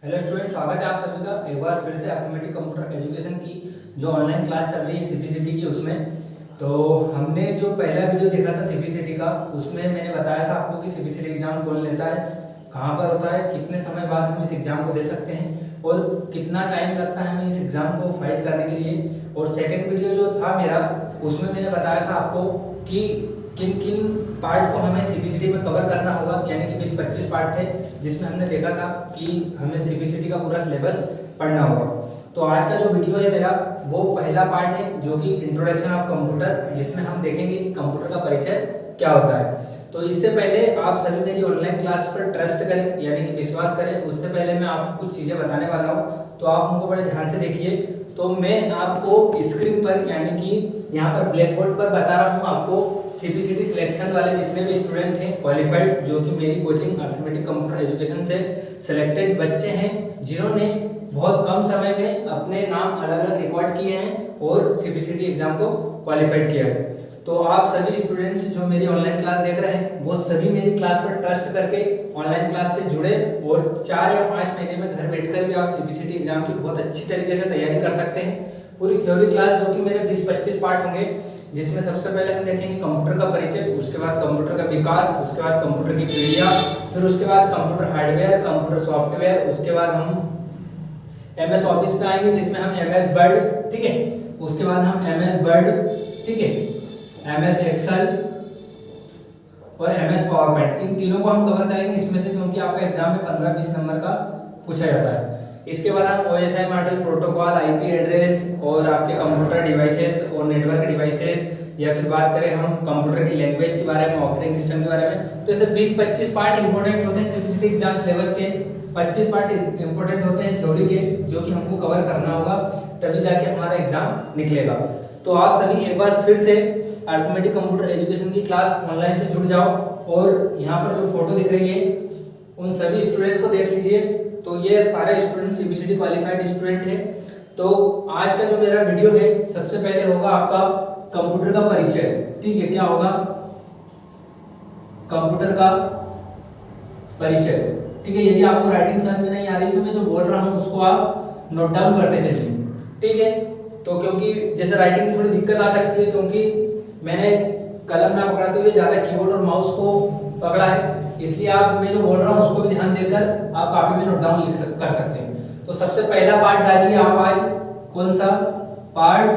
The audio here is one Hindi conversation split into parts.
हेलो स्टूडेंट, स्वागत है आप सभी का एक बार फिर से अर्थमेटिक कंप्यूटर एजुकेशन की जो ऑनलाइन क्लास चल रही है सीपीसीटी की। उसमें तो हमने जो पहला वीडियो देखा था सीपीसीटी का, उसमें मैंने बताया था आपको कि सीपीसीटी एग्जाम कौन लेता है, कहाँ पर होता है, कितने समय बाद हम इस एग्ज़ाम को दे सकते हैं और कितना टाइम लगता है हमें इस एग्ज़ाम को फाइट करने के लिए। और सेकेंड वीडियो जो था मेरा, उसमें मैंने बताया था आपको कि किन किन पार्ट को हमें सीपीसीटी में कवर करना होगा, यानी कि 20-25 पार्ट थे जिसमें हमने देखा था कि हमें सीपीसीटी का पूरा सिलेबस पढ़ना होगा। तो आज का जो वीडियो है मेरा, वो पहला पार्ट है जो कि इंट्रोडक्शन ऑफ कंप्यूटर, जिसमें हम देखेंगे कि कंप्यूटर का परिचय क्या होता है। तो इससे पहले आप सभी मेरी ऑनलाइन क्लास पर ट्रस्ट करें, यानी कि विश्वास करें। उससे पहले मैं आपको कुछ चीज़ें बताने वाला हूँ, तो आप उनको बड़े ध्यान से देखिए। तो मैं आपको स्क्रीन पर, यानी कि यहाँ पर ब्लैक बोर्ड पर बता रहा हूँ आपको सीपीसीटी सिलेक्शन वाले जितने भी स्टूडेंट हैं क्वालिफाइड, जो कि मेरी कोचिंग अर्थमेटिक कंप्यूटर एजुकेशन से सिलेक्टेड बच्चे हैं, जिन्होंने बहुत कम समय में अपने नाम अलग अलग रिकॉर्ड किए हैं और सीपीसीटी एग्जाम को क्वालिफाइड किया है। तो आप सभी स्टूडेंट्स जो मेरी ऑनलाइन क्लास देख रहे हैं, वो सभी मेरी क्लास पर ट्रस्ट करके ऑनलाइन क्लास से जुड़े और 4 या 5 महीने में घर बैठकर भी आप सीपीसीटी एग्जाम की बहुत अच्छी तरीके से तैयारी कर सकते हैं। पूरी थ्योरी क्लास जो कि मेरे 20-25 पार्ट होंगे, जिसमें सबसे पहले हम देखेंगे कंप्यूटर का परिचय, उसके बाद कंप्यूटर का विकास, उसके बाद कंप्यूटर की पीढ़ियां, फिर उसके बाद कंप्यूटर हार्डवेयर, कंप्यूटर सॉफ्टवेयर, उसके बाद हम एमएस ऑफिस पे आएंगे जिसमें हम एमएस वर्ड, ठीक है, उसके बाद हम एमएस वर्ड, ठीक है, एमएस एक्सेल और एमएस पावर पॉइंट, इन तीनों को हम कवर करेंगे इसमें से, क्योंकि आपका एग्जाम में 15-20 नंबर का पूछा जाता है। इसके बाद हम OSI model, protocol, IP address और आपके कंप्यूटर डिवाइसेस और नेटवर्क डिवाइसेस, या फिर बात करें हम कंप्यूटर की लैंग्वेज के बारे में, ऑपरेटिंग सिस्टम के बारे में। तो ऐसे 20-25 पार्ट इंपॉर्टेंट होते हैं सीपीसीटी एग्जाम सिलेबस के। 25 पार्ट इंपॉर्टेंट होते हैं थ्योरी के, जो कि हमको कवर करना होगा, तभी जाके हमारा एग्जाम निकलेगा। तो आप सभी एक बार फिर से अर्थमेटिक कंप्यूटर एजुकेशन की क्लास ऑनलाइन से जुड़ जाओ और यहाँ पर जो फोटो दिख रही है उन सभी स्टूडेंट्स को देख लीजिए। तो ये सारे स्टूडेंट सीपीसीटी क्वालिफाइड स्टूडेंट हैं। तो आज का जो मेरा वीडियो है, सबसे पहले होगा आपका कंप्यूटर का परिचय, ठीक है। क्या होगा? कंप्यूटर का परिचय, ठीक है। यदि आपको राइटिंग समझ में नहीं आ रही तो मैं जो बोल रहा हूँ उसको आप नोट डाउन करते चलिए, ठीक है। तो क्योंकि जैसे राइटिंग की थोड़ी दिक्कत आ सकती है, क्योंकि मैंने कलम ना पकड़ते हुए ज़्यादा कीबोर्ड और माउस को पकड़ा है, इसलिए आप मैं जो बोल रहा हूँ उसको भी ध्यान देकर आप कॉपी में नोट डाउन कर सकते हैं। तो सबसे पहला पार्ट डालिए आप आज, कौन सा? पार्ट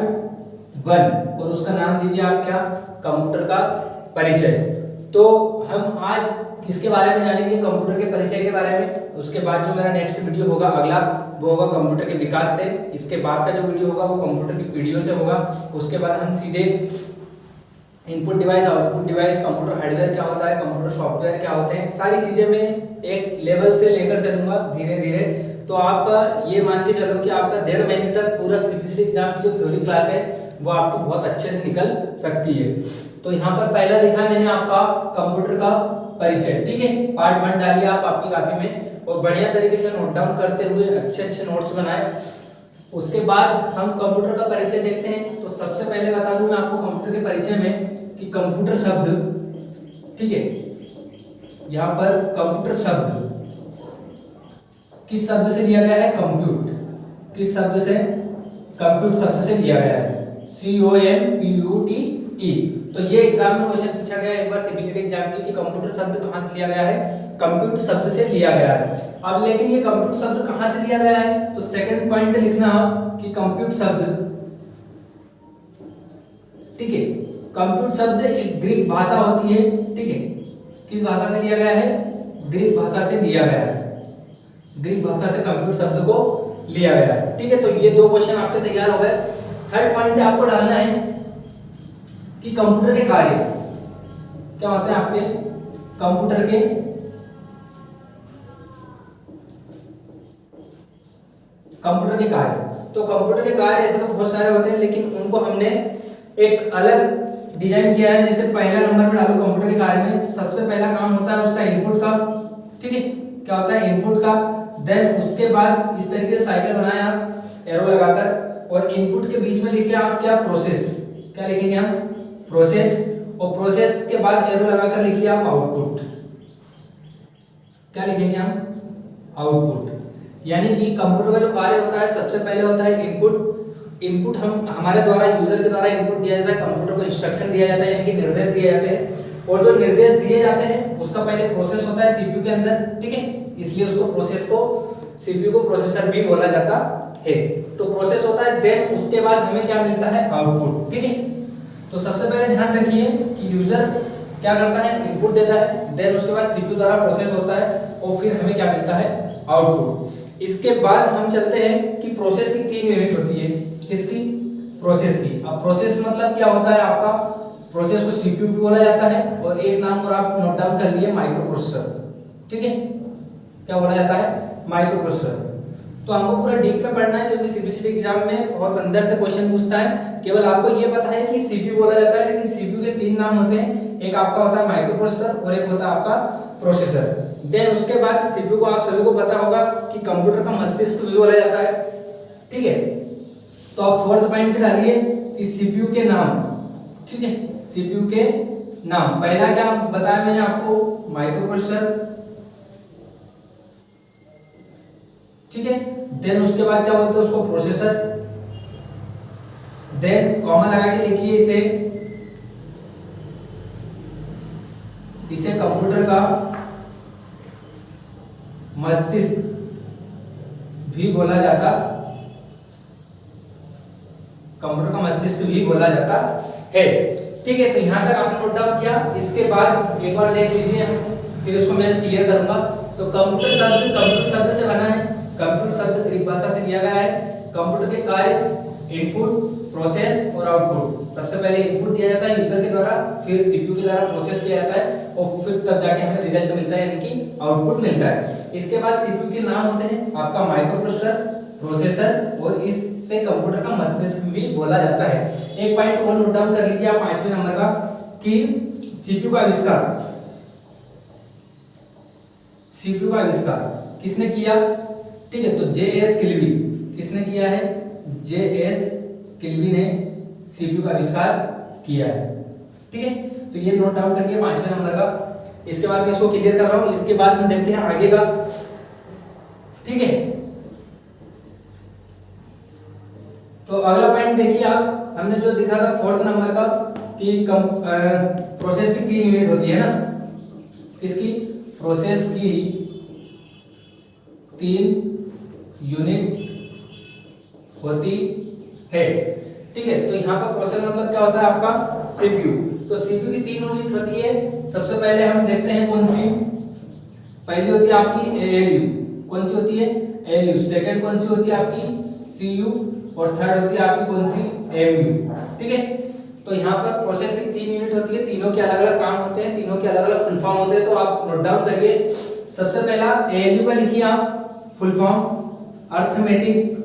1, और उसका नाम दीजिए आप क्या? कंप्यूटर का परिचय। तो हम आज किसके बारे में जानेंगे? कंप्यूटर के परिचय के बारे में। उसके बाद जो मेरा नेक्स्ट वीडियो होगा अगला, वो होगा कंप्यूटर के विकास से। इसके बाद का जो वीडियो होगा वो कंप्यूटर की पीढ़ियों से होगा। उसके बाद हम सीधे input device, output device, computer hardware क्या होता है, कंप्यूटर सॉफ्टवेयर क्या होते हैं, सारी चीजें मैं एक लेवल से लेकर चलूंगा धीरे धीरे। तो आपका ये मान के चलो कि आपका 1.5 महीने तक पूरा सीपीसीटी एग्जाम की जो थ्योरी क्लास है वो आपकी बहुत अच्छे से निकल सकती है। तो यहाँ पर पहला लिखा मैंने आपका कंप्यूटर का परिचय, ठीक है। पार्ट 1 डालिए आप आपकी कॉपी में और बढ़िया तरीके से नोट डाउन करते हुए अच्छे नोट्स बनाए। उसके बाद हम कंप्यूटर का परिचय देखते हैं। तो सबसे पहले बता दूं मैं आपको कंप्यूटर के परिचय में कि कंप्यूटर शब्द, ठीक है, यहाँ पर कंप्यूटर शब्द किस शब्द से लिया गया है? कंप्यूट। किस शब्द से? कंप्यूट शब्द से लिया गया है, COMPUTE। तो ये एग्जाम में क्वेश्चन पूछा गया एक बार सीपीसीटी एग्जाम की कि कंप्यूटर शब्द कहाँ से लिया गया है? कंप्यूट शब्द से लिया गया है। अब लेकिन ये कंप्यूट शब्द कहाँ से लिया गया है? तो सेकंड पॉइंट लिखना कि कंप्यूट शब्द, ठीक है, कंप्यूट शब्द एक ग्रीक भाषा होती है, ठीक है। किस भाषा से लिया गया है? ग्रीक भाषा से लिया गया है। ग्रीक भाषा से कंप्यूट शब्द को लिया गया है, ठीक है। तो ये 2 क्वेश्चन आपके तैयार हो गए। थर्ड पॉइंट आपको डालना है कि कंप्यूटर के कार्य क्या होते हैं आपके? कंप्यूटर के कार्य। तो कंप्यूटर के कार्य ऐसे तो बहुत सारे होते हैं, लेकिन उनको हमने एक अलग डिजाइन किया है। जैसे पहला नंबर पे डालो कंप्यूटर के कार्य में, सबसे पहला काम होता है उसका इनपुट का, ठीक है। क्या होता है? इनपुट का। देन उसके बाद इस तरीके से साइकिल बनाया आप एरो लगाकर, और इनपुट के बीच में लिखे आप क्या? प्रोसेस। क्या लिखेंगे हम? प्रोसेस। और प्रोसेस के बाद एरो लगाकर लिखिए आप आउटपुट। क्या लिखेंगे हम? आउटपुट। यानी कि कंप्यूटर का जो कार्य होता है सबसे पहले होता है इनपुट। इनपुट हम हमारे द्वारा यूजर के द्वारा इनपुट दिया जाता है, कंप्यूटर को इंस्ट्रक्शन दिया जाता है यानी कि निर्देश दिए जाते हैं, और जो निर्देश दिए जाते हैं उसका पहले प्रोसेस होता है सीपीयू के अंदर, ठीक है, इसलिए उसको प्रोसेस को सीपीयू को प्रोसेसर भी बोला जाता है। तो प्रोसेस होता है, देन उसके बाद हमें क्या मिलता है, आउटपुट, ठीक है। तो सबसे पहले ध्यान रखिए कि यूजर क्या करता है, इनपुट देता है, देन उसके बाद सीपीयू द्वारा प्रोसेस होता है और फिर हमें क्या मिलता है, आउटपुट। इसके बाद हम चलते हैं कि प्रोसेस की 3 यूनिट होती है, किसकी, प्रोसेस की। अब प्रोसेस मतलब क्या होता है आपका, प्रोसेस को सीपीयू भी बोला जाता है और एक नाम और आप नोट डाउन कर लिए, माइक्रो प्रोसेसर, ठीक है। क्या बोला जाता है, माइक्रो प्रोसेसर। तो हमको पूरा डीप में पढ़ना है क्योंकि सीबीसीटी एग्जाम में बहुत अंदर से क्वेश्चन पूछता है। केवल आपको ये पता है कि सीपीयू बोला जाता है, लेकिन सीपीयू के 3 नाम होते हैं, एक आपका होता है माइक्रो प्रोसेसर और एक होता है आपका प्रोसेसर। देन उसके बाद सीपीयू को आप सभी को पता होगा कि कंप्यूटर का मस्तिष्क भी बोला जाता है, ठीक है। तो आप 4th पॉइंट पे डालिए कि सीपीयू के नाम, ठीक है, सीपीयू के नाम। पहला क्या बताया मैंने आपको, माइक्रो प्रोसेसर, ठीक है। देन उसके बाद क्या बोलते हैं उसको, प्रोसेसर। देन कॉमा लगा के लिखिए इसे कंप्यूटर का मस्तिष्क भी बोला जाता, कंप्यूटर का मस्तिष्क भी बोला जाता है, ठीक है। तो यहां तक आपने नोट डाउन किया। इसके बाद एक बार देख लीजिए, फिर इसको मैं क्लियर करूंगा। तो कंप्यूटर शब्द से बना है, कंप्यूटर शब्द ग्रीक भाषा से लिया गया है। कंप्यूटर के कार्य इनपुट, प्रोसेस और आउटपुट। सबसे पहले इनपुट दिया जाता है यूजर के द्वारा, फिर सीपीयू के द्वारा प्रोसेस किया जाता है और फिर तब जाके हमें रिजल्ट मिलता है यानी कि आउटपुट मिलता है। इसके बाद सीपीयू के नाम होते हैं आपका माइक्रो प्रोसेसर, प्रोसेसर और इससे कंप्यूटर का मस्तिष्क भी बोला जाता है। एक पॉइंट और नोट डाउन कर लीजिए आप 5वें नंबर का कि सीपीयू का आविष्कार, सीपीयू का आविष्कार किसने किया, ठीक है। तो जेएस किल्बी, किसने किया है, जेएस किल्बी ने सीपीयू का आविष्कार किया है, ठीक है। तो ये नोट डाउन करिए 5वें नंबर का। इसके बाद मैं इसको क्लियर कर रहा हूं। इसके बाद हम देखते हैं आगे का, ठीक है। तो अगला पॉइंट देखिए आप, हमने जो दिखा था 4th नंबर का कि प्रोसेस की 3 यूनिट होती है ना, किसकी, प्रोसेस की 3 यूनिट होती है, ठीक है। तो यहाँ पर प्रोसेस मतलब क्या होता है आपका, सीपीयू। तो सीपीयू की 3 यूनिट होती है। सबसे पहले हम देखते हैं कौन सी, पहली होती है आपकी एएलयू, कौन सी होती है, एएलयू। सेकंड कौन सी होती है आपकी, सीयू, और थर्ड होती है आपकी कौन सी, एमयू, ठीक है। तो यहाँ पर प्रोसेस की 3 यूनिट होती है, तीनों के अलग अलग काम होते हैं, तीनों के अलग अलग फुल फॉर्म होते हैं। तो आप नोट डाउन करिए। सबसे पहला एएलयू का लिखिए आप full form, arithmetic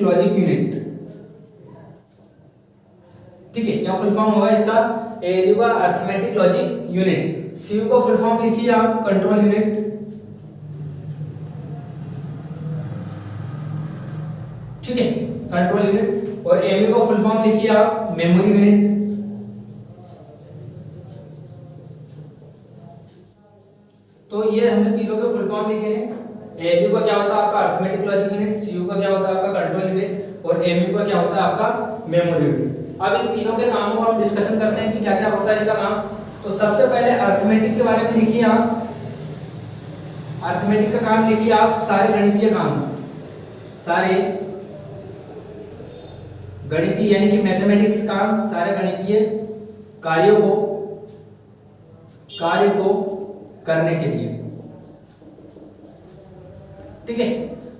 logic unit, ठीक है। क्या फुल फॉर्म होगा इसका, एएलयू का अर्थमेटिक लॉजिक यूनिट। सीयू का फुल फॉर्म लिखिए आप कंट्रोल यूनिट, ठीक है, कंट्रोल यूनिट। और एमयू का फुल फॉर्म लिखिए आप मेमोरी यूनिट, तो ये हमने तीनों के फुल फॉर्म लिखे हैं। एएलयू का क्या होता है आपका अर्थमेटिक लॉजिक यूनिट, सीयू का क्या होता है आपका कंट्रोल यूनिट और एमयू का क्या होता है आपका मेमोरी यूनिट। अब इन तीनों के कामों को हम डिस्कशन करते हैं कि क्या क्या होता है इनका काम। तो सबसे पहले अर्थमेटिक के बारे में लिखिए आप, अर्थमेटिक का काम लिखिए आप सारे गणितीय काम, सारे गणितीय यानी कि मैथमेटिक्स काम, सारे गणितीय कार्य को करने के लिए, ठीक है।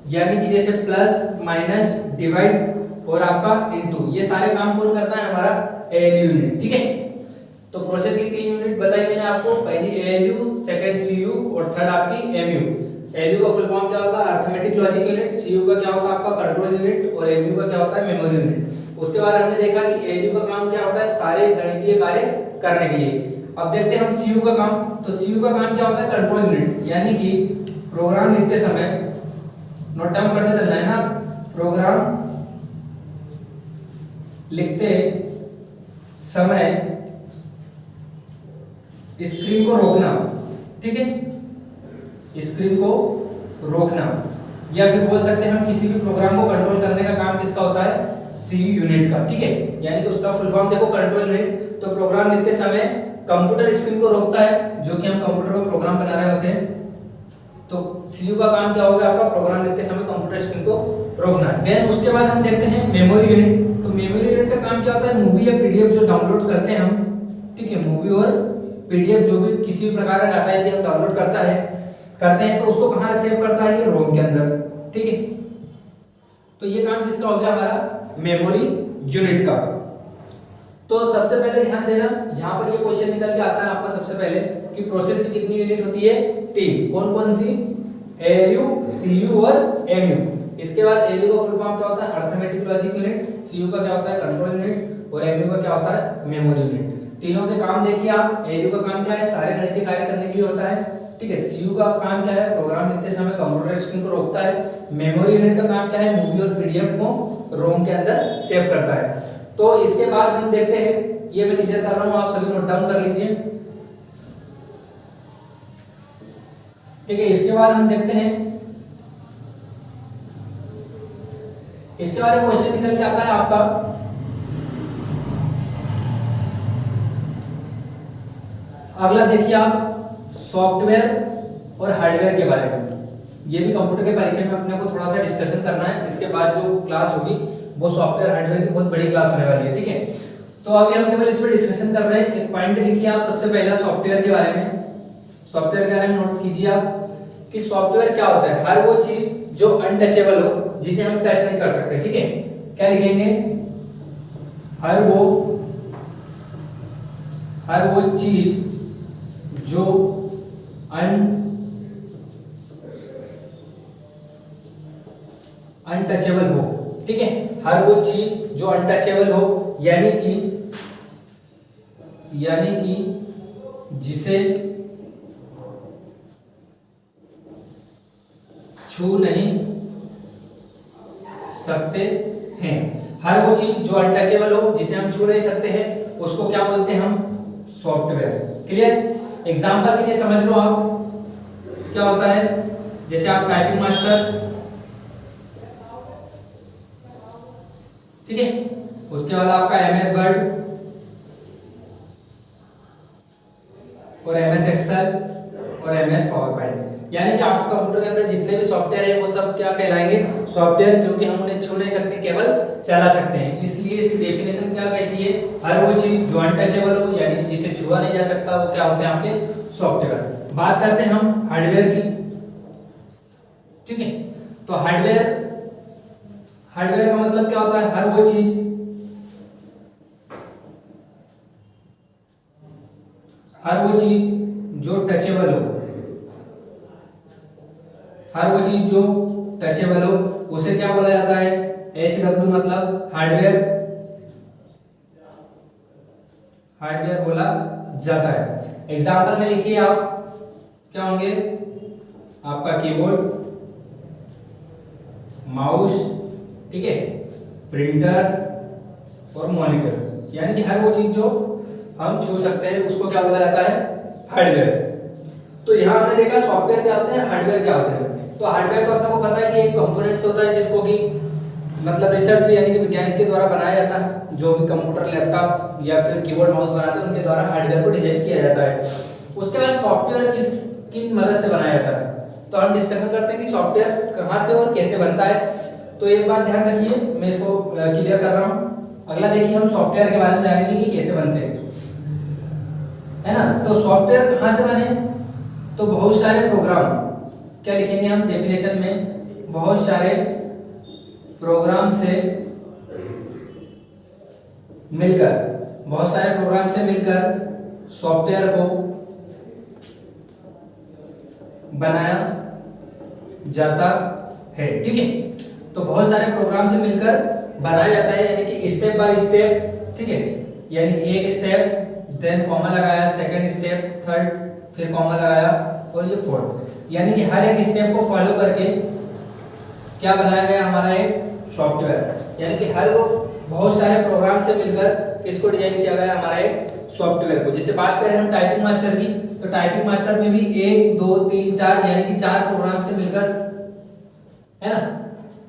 यानी कि जैसे प्लस, माइनस, डिवाइड और आपका इनटू, ये सारे काम कौन करता है, हमारा एएलयू यूनिट, ठीक है। तो प्रोसेस की 3 यूनिट बताई मैंने आपको, पहली एएलयू, सेकंड सीयू और थर्ड आपकी एमयू। एएलयू का फुल फॉर्म क्या होता है, अर्थमेटिक लॉजिक यूनिट, सीयू का क्या होता है आपका कंट्रोल यूनिट और एमयू का क्या होता है मेमोरी यूनिट। उसके बाद हमने देखा कि एएलयू का काम क्या होता है, सारे गणितीय कार्य करने के लिए। अब देखते हैं हम सीयू का काम। तो सीयू का काम क्या होता है, कंट्रोल यूनिट, यानी कि प्रोग्राम लिखते समय, नोट डाउन करते चलना है ना, प्रोग्राम लिखते समय स्क्रीन को रोकना, ठीक है, स्क्रीन को रोकना, या फिर बोल सकते हैं हम किसी भी प्रोग्राम को कंट्रोल करने का काम किसका होता है, सीयू यूनिट का। ठीक है, यानी कि उसका फुल फॉर्म देखो कंट्रोल यूनिट। तो प्रोग्राम लिखते समय कंप्यूटर स्क्रीन को रोकता है, जो कि हम कंप्यूटर पर प्रोग्राम बना रहे होते हैं। तो सीयू का काम क्या होगा आपका, प्रोग्राम लिखते समय कंप्यूटर स्क्रीन को रोकना। देन उसके बाद हम देखते हैं मेमोरी यूनिट। तो मेमोरी यूनिट का काम क्या होता है, मूवी या पीडीएफ जो डाउनलोड करते हैं हम, ठीक है, मूवी और पीडीएफ जो भी किसी भी प्रकार का डाटा यदि हम डाउनलोड करते हैं तो उसको कहाँ सेव करता है, ये रोम के अंदर। ठीक है, तो ये काम किसका हो गया, हमारा मेमोरी यूनिट का। तो सबसे पहले ध्यान देना, जहां पर ये क्वेश्चन निकल के आता है आपका सबसे पहले कि प्रोसेस की कितनी यूनिट होती है, 3। कौन कौन सी, एएलयू, सीयू और एमयू। इसके बाद एएलयू का फुल फॉर्म क्या होता है, अरिथमेटिक लॉजिक यूनिट, सीयू का क्या होता है, कंट्रोल यूनिट, और एमयू का क्या होता है, मेमोरी यूनिट। तीनों के काम देखिए आप। एएलयू का काम क्या है, सारे गणितीय कार्य करने के लिए होता है। ठीक है, सीयू का काम क्या है, प्रोग्राम लिखते समय कंप्यूटर स्क्रीन को रोकता है। मेमोरी यूनिट का काम क्या है, मूवी और पीडीएफ को रोम के अंदर सेव करता है। तो इसके बाद हम देखते हैं, ये मैं क्लियर कर रहा हूं, आप सभी नोट डाउन कर लीजिए। ठीक है, इसके बाद हम देखते हैं, इसके बाद एक क्वेश्चन निकल के आता है आपका, अगला देखिए आप, सॉफ्टवेयर और हार्डवेयर के बारे में। ये भी कंप्यूटर के परिचय में अपने को थोड़ा सा डिस्कशन करना है। इसके बाद जो क्लास होगी वो सॉफ्टवेयर हार्डवेयर की बहुत बड़ी क्लास होने वाली है। ठीक है, तो अभी हम केवल इस पर डिस्कशन कर रहे हैं। एक पॉइंट लिखिए आप सबसे पहला सॉफ्टवेयर के बारे में। सॉफ्टवेयर के बारे में नोट कीजिए आप कि सॉफ्टवेयर क्या होता है, हर वो चीज जो अनटचेबल हो, जिसे हम टच नहीं कर सकते। ठीक है, क्या लिखेंगे, हर वो चीज जो अनटचेबल हो। ठीक है, हर वो चीज जो अनटचेबल हो, यानी कि जिसे छू नहीं सकते हैं। हर वो चीज जो अनटचेबल हो, जिसे हम छू नहीं सकते हैं, उसको क्या बोलते हैं हम, सॉफ्टवेयर। क्लियर, एग्जांपल के लिए समझ लो आप, क्या होता है, जैसे आप टाइपिंग मास्टर, ठीक है, उसके बाद आपका एमएस वर्ड और एमएस एक्सेल और एमएस पावर पॉइंट। यानी कि आपके कंप्यूटर के अंदर जितने भी सॉफ्टवेयर है वो सब क्या कहलाएंगे, सॉफ्टवेयर, क्योंकि हम उन्हें छू नहीं सकते, केवल चला सकते हैं। इसलिए इसकी डेफिनेशन क्या कहती है, हर वो चीज जो अनटचेबल हो, यानी कि जिसे छुआ नहीं जा सकता, वो क्या होते हैं आपके सॉफ्टवेयर। बात करते हैं हम हार्डवेयर की। ठीक है, तो हार्डवेयर का मतलब क्या होता है, हर वो चीज जो टचेबल हो, हर वो चीज जो टचेबल हो उसे क्या बोला जाता है, HW मतलब हार्डवेयर बोला जाता है। एग्जांपल में लिखिए आप, क्या होंगे, आपका कीबोर्ड, माउस, ठीक है, प्रिंटर और मॉनिटर। यानी कि हर वो चीज जो हम छू सकते हैं उसको क्या बोला जाता है, हार्डवेयर। तो यहाँ हमने देखा सॉफ्टवेयर क्या होते हैं, हार्डवेयर क्या होते हैं। तो हार्डवेयर तो अपने को पता है कि एक कंपोनेंट्स होता है जिसको कि मतलब रिसर्च यानी कि वैज्ञानिक के द्वारा बनाया जाता है। जो भी कंप्यूटर, लैपटॉप या फिर कीबोर्ड माउस बनाते हैं उनके द्वारा हार्डवेयर को डिजाइन किया जाता है। उसके बाद सॉफ्टवेयर किन मदद से बनाया जाता है, तो हम डिस्कशन करते हैं कि सॉफ्टवेयर कहाँ से और कैसे बनता है। तो एक बात ध्यान रखिए, मैं इसको क्लियर कर रहा हूँ। अगला देखिए, हम सॉफ्टवेयर के बारे में जानेंगे कि कैसे बनते हैं, है ना। तो सॉफ्टवेयर कहाँ से बने, तो बहुत सारे प्रोग्राम, क्या लिखेंगे हम डेफिनेशन में, बहुत सारे प्रोग्राम से मिलकर सॉफ्टवेयर को बनाया जाता है। ठीक है, तो बहुत सारे प्रोग्राम से मिलकर बनाया जाता है, यानी कि स्टेप बाय स्टेप। ठीक है, यानी कि एक स्टेप, देन कॉमा लगाया, सेकंड स्टेप, थर्ड, फिर कॉमा लगाया और ये फोर्थ। यानी कि हर एक स्टेप को फॉलो करके क्या बनाया गया हमारा एक सॉफ्टवेयर। यानी कि हर वो बहुत सारे प्रोग्राम से मिलकर किसको डिजाइन किया गया, हमारा एक सॉफ्टवेयर को। जैसे बात करें हम टाइपिंग मास्टर की, तो टाइपिंग मास्टर में भी 1 2 3 4 यानी कि 4 प्रोग्राम से मिलकर, है ना,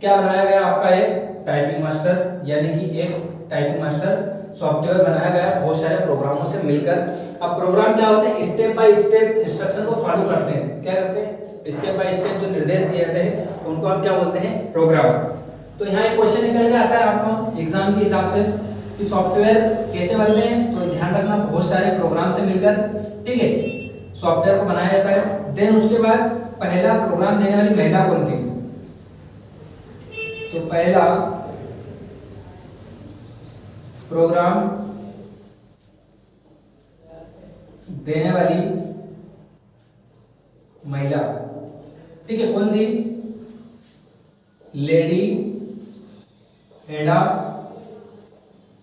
क्या बनाया गया आपका एक टाइपिंग मास्टर, यानी कि एक टाइपिंग मास्टर सॉफ्टवेयर बनाया गया बहुत सारे प्रोग्रामों से मिलकर। अब प्रोग्राम क्या होते हैं, स्टेप बाय स्टेप इंस्ट्रक्शन को फॉलो करते हैं। क्या करते हैं, स्टेप बाय स्टेप जो निर्देश दिए जाते हैं उनको हम क्या बोलते हैं, प्रोग्राम। तो यहाँ एक क्वेश्चन निकल के आता है आपको एग्जाम के हिसाब से कि सॉफ्टवेयर कैसे बनते हैं, तो ध्यान रखना बहुत सारे प्रोग्राम से मिलकर, ठीक है, सॉफ्टवेयर को बनाया जाता है। देन उसके बाद पहला प्रोग्राम देने वाली महिला कौन थी, तो पहला प्रोग्राम देने वाली महिला, ठीक है, कौन थी, लेडी एडा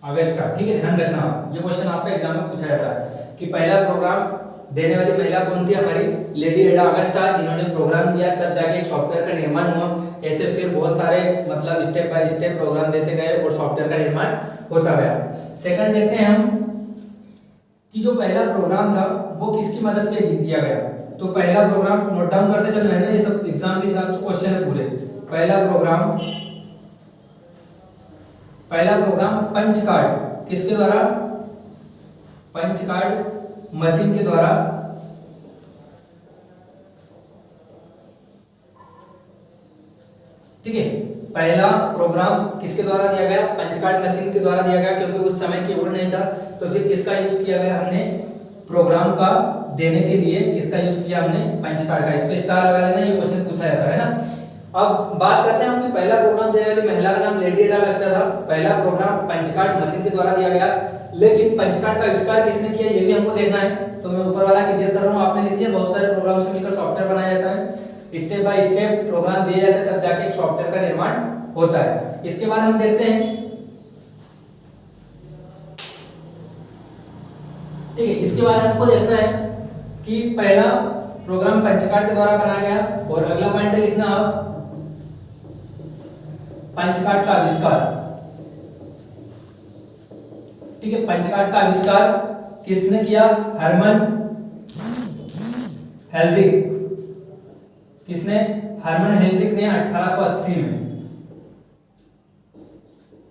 अगस्टा। ठीक है, ध्यान रखना, ये क्वेश्चन आपका एग्जाम में पूछा जाता है कि पहला प्रोग्राम देने वाली महिला कौन थी, हमारी लेडी एडा अगस्टा, जिन्होंने प्रोग्राम दिया तब जाके एक सॉफ्टवेयर का निर्माण हुआ। ऐसे फिर बहुत सारे मतलब स्टेप बाय स्टेप प्रोग्राम देते गए और सॉफ्टवेयर का निर्माण होता गया। सेकंड देखते हैं हम कि जो पहला प्रोग्राम था वो किसकी मदद से दिया गया। तो पहला प्रोग्राम नोट डाउन करते चलना है ना, ये सब एग्जाम के हिसाब से क्वेश्चन है पूरे। पहला प्रोग्राम पंच कार्ड किसके द्वारा, पंच कार्ड मशीन के द्वारा, ठीक है, पहला प्रोग्राम किसके द्वारा दिया गया, पंच कार्ड मशीन के द्वारा दिया गया, क्योंकि उस समय कीबोर्ड नहीं था। तो फिर किसका यूज किया गया हमने, प्रोग्राम का देने के लिए किसका यूज किया हमने, पंच कार्ड का। इस पे स्टार लगा लेना, ये क्वेश्चन पूछा जाता है ना। अब बात करते हैं हम कि पहला प्रोग्राम देने वाली महिला का नाम लेडी एडा अगस्टा था। पहला प्रोग्राम पंच कार्ड मशीन के द्वारा दिया गया, लेकिन पंच कार्ड का आविष्कार किसने किया ये भी हमको देखना है। तो मैं ऊपर वाला क्लियर कर रहा हूँ, आपने लिख लिया, बहुत सारे प्रोग्राम से मिलकर सॉफ्टवेयर बनाया जाता है, स्टेप बाय स्टेप प्रोग्राम दिए जाते हैं, तब जाके एक सॉफ्टवेयर का निर्माण होता है। इसके बाद हम देखते हैं, ठीक है, इसके बाद हमको देखना है कि पहला प्रोग्राम पंच कार्ड के द्वारा बनाया गया, और अगला पॉइंट लिखना आप पंच कार्ड का आविष्कार। ठीक है, पंच कार्ड का आविष्कार किसने किया, हरमन हेल्विक। किसने, हरमन हेल्विक ने 1880 में।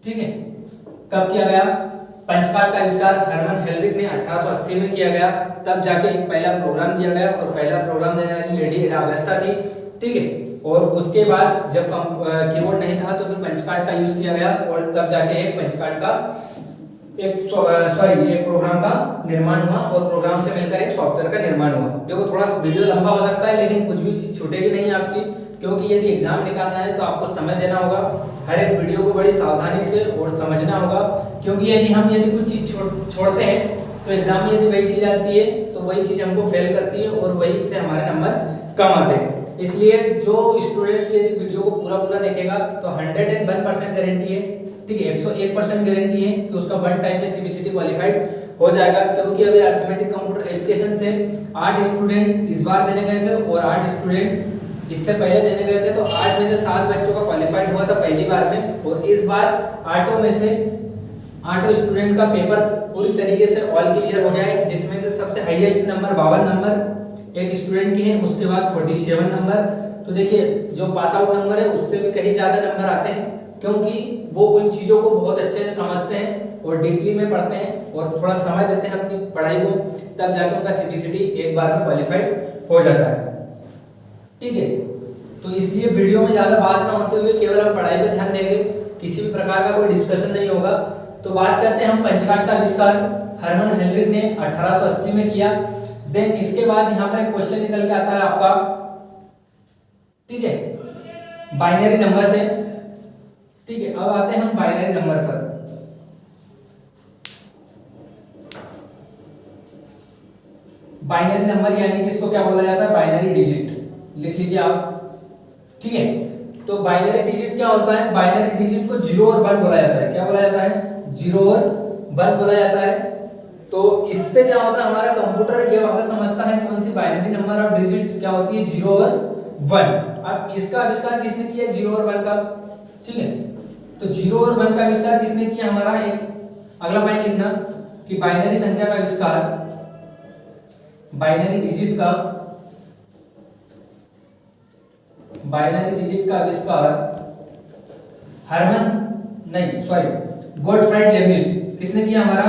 ठीक है, कब किया गया, पंच कार्ड का आविष्कार हरमन हेल्विक ने 1880 में किया गया, तब जाके एक पहला प्रोग्राम दिया गया, और पहला प्रोग्राम देने वाली लेडी एडा अगस्टा थी। ठीक है, और उसके बाद जब कीबोर्ड नहीं था तो फिर पंच कार्ड का यूज किया गया, और तब जाके एक पंच कार्ड का एक प्रोग्राम का निर्माण हुआ, और प्रोग्राम से मिलकर एक सॉफ्टवेयर का निर्माण हुआ। देखो थोड़ा वीडियो लंबा हो सकता है, लेकिन कुछ भी चीज छूटेगी नहीं आपकी, क्योंकि यदि एग्जाम निकालना है तो आपको समय देना होगा, हर एक वीडियो को बड़ी सावधानी से और समझना होगा, क्योंकि यदि कुछ चीज छोड़ते हैं तो एग्जाम में यदि वही चीज आती है तो वही चीज हमको फेल करती है, और वही से हमारे नंबर कम आते हैं। इसलिए जो स्टूडेंट्स यदि वीडियो को पूरा देखेगा तो 101% गारंटी है, ठीक है, 101% गारंटी है कि उसका वन टाइम में सीबीसीटी क्वालिफाइड हो जाएगा। क्योंकि अभी अरिथमेटिक कंप्यूटर एजुकेशन से 8 स्टूडेंट इस बार देने गए थे, और 8 स्टूडेंट इससे पहले देने गए थे, तो 8 में से 7 बच्चों का क्वालिफाइड हुआ था पहली बार में, और इस बार 8 में से 8 स्टूडेंट का पेपर पूरी तरीके से ऑल क्लियर हो गया है, जिसमें से सबसे हाईएस्ट नंबर 52 नंबर एक स्टूडेंट के हैं, उसके बाद 47 नंबर। तो देखिए जो पास आउट नंबर है उससे भी कहीं ज्यादा नंबर आते हैं, क्योंकि वो उन चीजों को बहुत अच्छे से समझते हैं और डीपली में पढ़ते हैं और थोड़ा समय देते हैं अपनी पढ़ाई को, तब जाके उनका सीबीसीटी एक बार में क्वालिफाइड हो जाता है। ठीक है, तो इसलिए वीडियो में ज्यादा बात ना होते हुए केवल हम पढ़ाई पे ध्यान देंगे, किसी भी प्रकार का कोई डिस्कशन नहीं होगा। तो बात करते हैं हम पंच कार्ड का आविष्कार हरमन हेल्विक ने 1880 में किया। देन इसके बाद यहाँ पर एक क्वेश्चन निकल के आता है आपका, ठीक है, बाइनरी नंबर से। ठीक है, अब आते हैं हम बाइनरी नंबर पर। बाइनरी नंबर यानी कि इसको क्या बोला जाता है, बाइनरी डिजिट, लिख लीजिए आप। ठीक है, तो बाइनरी डिजिट क्या होता है, बाइनरी डिजिट को 0 और 1 बोला जाता है। क्या बोला जाता है, 0 और 1 बोला जाता है। तो इससे क्या होता है, हमारा कंप्यूटर ये भाषा समझता है कौन सी बाइनरी नंबर ऑफ डिजिट क्या होती है, 0 और 1। अब इसका आविष्कार किसने किया, 0 और 1 का। ठीक है, तो 0 और 1 का आविष्कार किसने किया, हमारा एक अगला पॉइंट लिखना कि बाइनरी संख्या का आविष्कार बाइनरी डिजिट का आविष्कार गोटफ्राइड लेबनिज। किसने किया? हमारा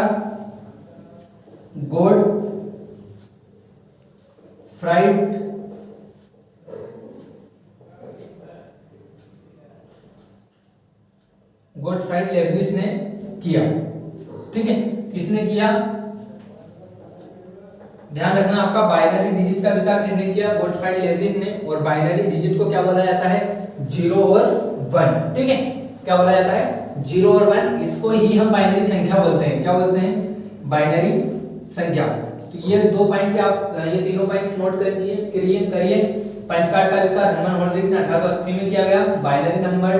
गोटफ्राइड लेबनिज ने किया। ठीक है, किसने किया? ध्यान रखना आपका, बाइनरी डिजिट का आविष्कार किसने किया? गोटफ्राइड लेबनिज ने। और बाइनरी डिजिट को क्या बोला जाता है? 0 और 1। ठीक है, क्या बोला जाता है? 0 और 1। इसको ही हम बाइनरी संख्या बोलते हैं। क्या बोलते हैं? बाइनरी संख्या। तो ये 2 पॉइंट आप ये तीनों पॉइंट नोट करिए। पंच कार्ड का आविष्कार हर्मन होल्ड्रिक ने 1880 में किया गया। बाइनरी नंबर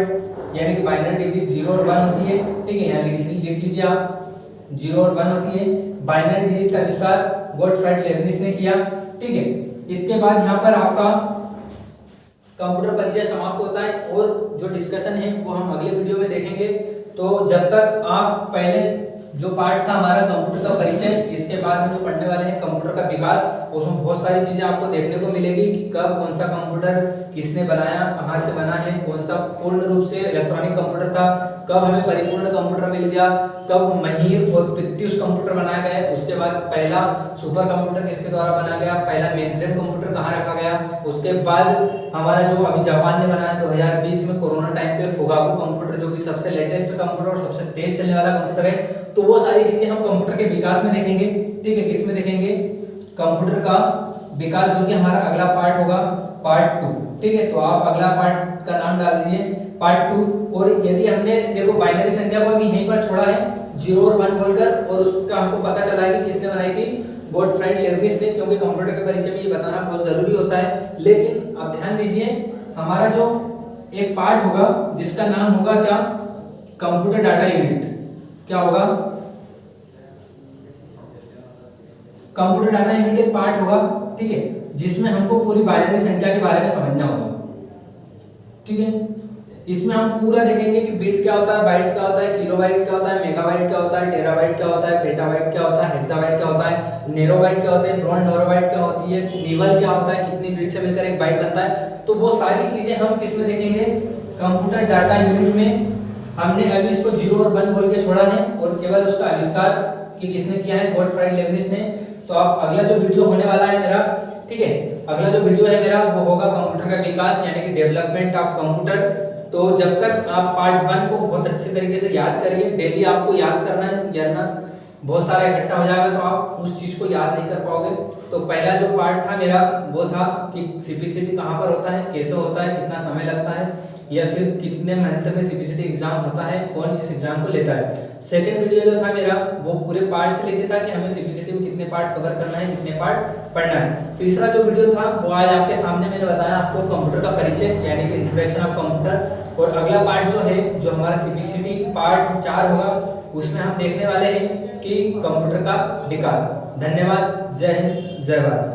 यानी कि बाइनरी डिजिट 0 और 1 होती है। ठीक है, यहाँ लिख लीजिए आप, 0 और 1 होती है। बाइनरी डिजिट का आविष्कार गोटफ्राइड लेबनिज ने किया। ठीक है, इसके बाद यहाँ पर आपका कंप्यूटर परिचय समाप्त होता है और जो डिस्कशन है वो हम अगले वीडियो में देखेंगे। तो जब तक आप पहले जो पार्ट था हमारा कंप्यूटर का परिचय, इसके बाद हम जो पढ़ने वाले हैं कंप्यूटर का विकास, उसमें बहुत सारी चीजें आपको देखने को मिलेगी कि कब कौन सा कंप्यूटर किसने बनाया, कहाँ से बना है, कौन सा पूर्ण रूप से इलेक्ट्रॉनिक कंप्यूटर था, कब हमें परिपूर्ण कंप्यूटर मिल गया, कब महीर और प्रत्युष कंप्यूटर बनाया गया, उसके बाद पहला सुपर कंप्यूटर किसके द्वारा बनाया गया, पहला मेनफ्रेम कंप्यूटर कहाँ रखा गया, उसके बाद हमारा जो अभी जापान ने बनाया 2020 में कोरोना टाइम पे फुगाकू कंप्यूटर, जो कि सबसे लेटेस्ट कंप्यूटर और सबसे तेज चलने वाला कंप्यूटर है। तो वो सारी चीजें हम कंप्यूटर के विकास में देखेंगे। ठीक है, किस में देखेंगे? कंप्यूटर का विकास, जो कि हमारा अगला पार्ट होगा, पार्ट 2। ठीक है, तो आप अगला पार्ट का नाम डाल दीजिए पार्ट 2। और यदि हमने देखो बाइनरी संख्या को भी यहीं पर छोड़ा है 0 और 1 बोलकर, और उसका हमको पता चला है कि किसने बनाई थी? गोटफ्राइड लेबनिज ने, क्योंकि कंप्यूटर के परिचय में ये बताना बहुत जरूरी होता है। लेकिन अब ध्यान दीजिए, हमारा जो एक पार्ट होगा जिसका नाम होगा क्या? Computer data unit. क्या होगा? कंप्यूटर डाटा यूनिट एक पार्ट होगा। ठीक है, जिसमें हमको पूरी बाइनरी संख्या के बारे में समझना होगा। ठीक है, इसमें हम पूरा देखेंगे कि बिट क्या होता है, बाइट क्या होता है, किलोबाइट क्या होता है, मेगाबाइट क्या होता है, टेराबाइट क्या होता है, पेटाबाइट क्या होता है, हेक्साबाइट क्या होता है, नैरोबाइट क्या होता है, ब्रॉड नैरोबाइट क्या होती है, निबल क्या होता है, कितनी बिट से मिलकर एक बाइट बनता है। तो वो सारी चीजें हम किस में देखेंगे? कंप्यूटर डाटा यूनिट में। हमने अभी इसको 0 और 1 बोल के छोड़ा है और केवल उसका आविष्कार कि किसने किया है? गोटफ्राइड लेबनिज ने। तो आप अगला जो वीडियो होने वाला है मेरा, ठीक है, अगला जो वीडियो है मेरा वो होगा कंप्यूटर का विकास यानी कि डेवलपमेंट ऑफ कंप्यूटर। तो जब तक आप पार्ट 1 को बहुत अच्छे तरीके से याद करिए, डेली आपको याद करना है, वरना बहुत सारा इकट्ठा हो जाएगा तो आप उस चीज को याद नहीं कर पाओगे। तो पहला जो पार्ट था मेरा वो था कि सीपीसीटी कहाँ पर होता है, कैसे होता है, कितना समय लगता है, या फिर कितने मंथ में सीपीसीटी एग्जाम होता है, कौन इस एग्जाम को लेता है। सेकंड वीडियो जो था मेरा वो पूरे पार्ट से लेके था कि हमें सीपीसीटी में कितने पार्ट कवर करना है, कितने पार्ट पढ़ना है। तीसरा जो वीडियो था वो आज आपके सामने मैंने बताया आपको कंप्यूटर का परिचय यानी कि इंट्रोडक्शन ऑफ कंप्यूटर। और अगला पार्ट जो है जो हमारा सीपीसीटी पार्ट 4 होगा उसमें हम देखने वाले हैं कि कंप्यूटर का विकास। धन्यवाद, जय हिंद, जय भारत।